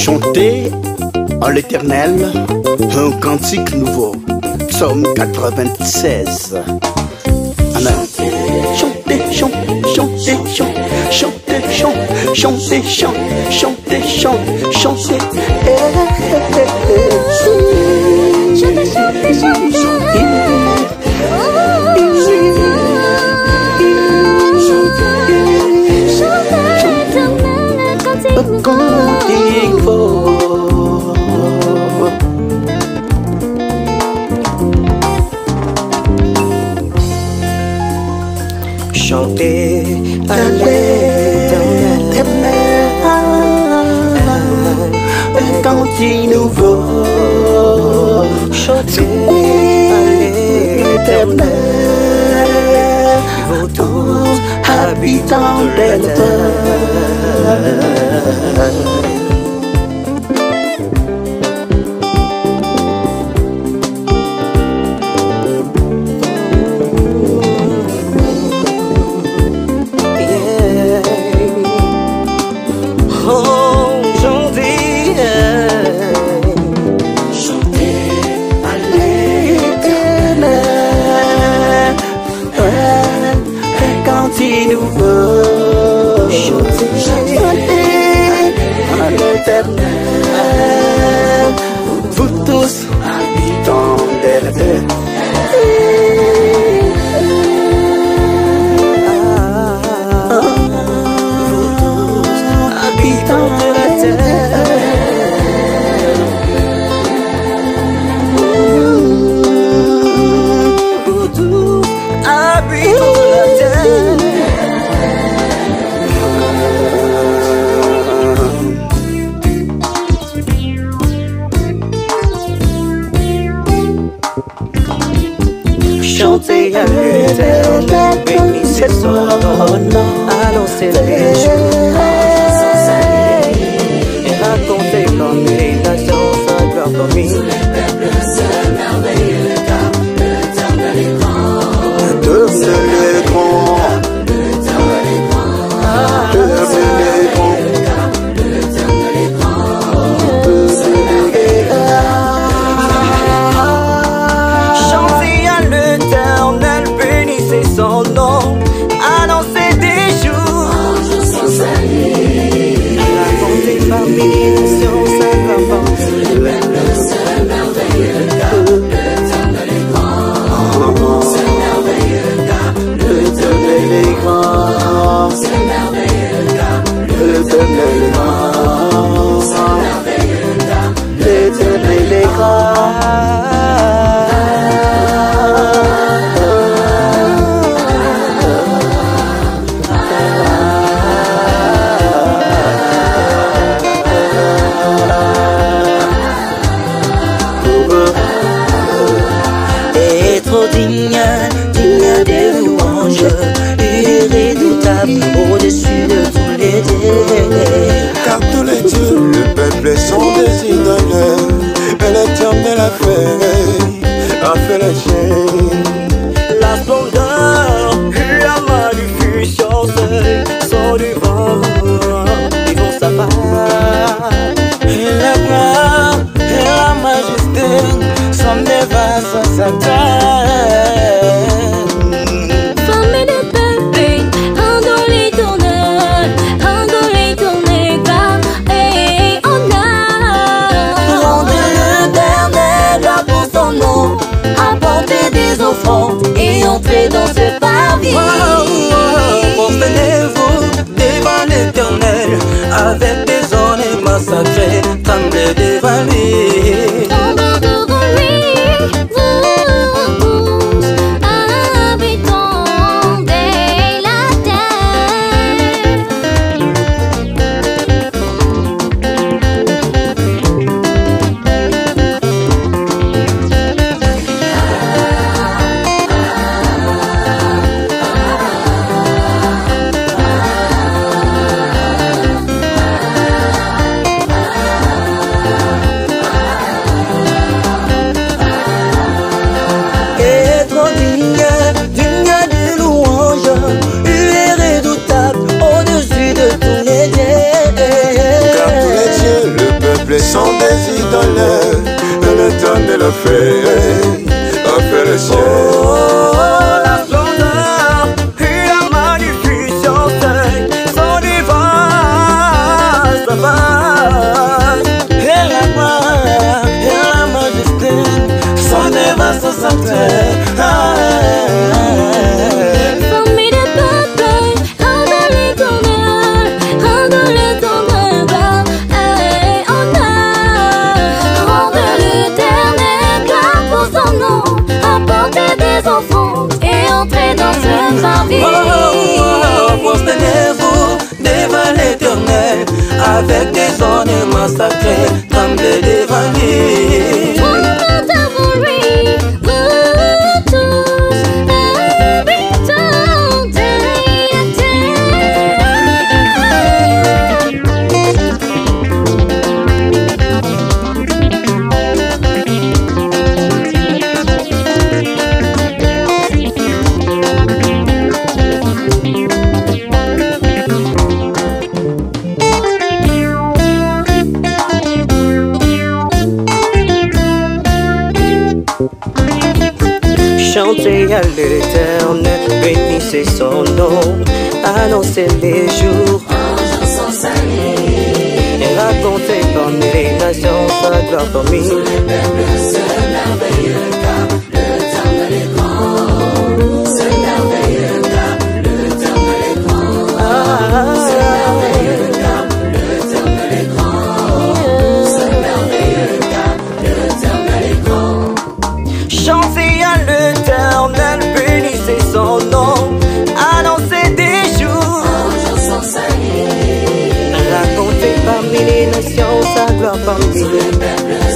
Chantez à l'Éternel un cantique nouveau. Psaume 96. Amen. Chantez, chantez, chantez, chantez, chantez, chantez, chantez, chantez, chantez. Chantez, à l'Éternel un cantique nouveau. Chantez à l'Éternel, vous tous habitants de la terre. Vous tous habitants de la terre. Vous tous habitants de la terre. Vous tous habitants de la terre. Chantez à l'Éternel, bénissez son nom, annoncez les jours sans salut, et racontez comme les nations sa gloire promise. Tous les peuples se merveilleux, car l'Éternel est grand. L'Éternel est grand. L'Éternel est grand. L'Éternel est grand. L'Éternel est grand. L'Éternel est grand. Chantez à l'Éternel, bénissez son nom, annoncez des jours sans salut, racontez parmi les nations sa gloire. Tous les peuples se merveilleux, car l'Éternel est grand. Se merveilleux, car l'Éternel est grand. Se merveilleux, car l'Éternel est grand. Se merveilleux, car l'Éternel est grand. Digne des louanges, irrédoutable au-dessus de tous les dieux. Car tous les dieux, le peuple sont des idoles, et l'Éternel a fait la chaîne. La splendeur, la magnificence sont du vent, ils vont s'abattre. Et la gloire et la majesté sont des vases à sa terre. Famille de peuple, rendons l'Éternel, car et on a. Rendez l'Éternel pour son nom, apportez des offrandes et entrez dans ce parvis. Prosternez-vous devant l'Éternel avec des ornements sacrés, tremblez devant lui. Tombez devant lui, vous tous, habitants de la terre. fait le ciel. La splendeur et la magnificence sont divins, et la majesté sont des vastes sans terre. Famille de peuple, rendez l'éternel gloire et honneur. Rendez l'éternel gloire pour son nom, apportez des offrandes et entrez dans ce parvis. Prosternez-vous devant l'Éternel avec des ornements sacrés, tremblez devant lui. Chantez à l'Éternel, bénissez son nom, annoncez les jours et racontez parmi les nations sa gloire parmi tous les peuples, ce merveilleux car l'Éternel est grand, ce merveilleux car l'Éternel est grand, ce merveilleux car l'Éternel est grand, ce merveilleux car l'Éternel est grand. Chantez à l'Éternel, bénissez son nom, annoncez des jours, racontez parmi les nations sa gloire parmi les peuples.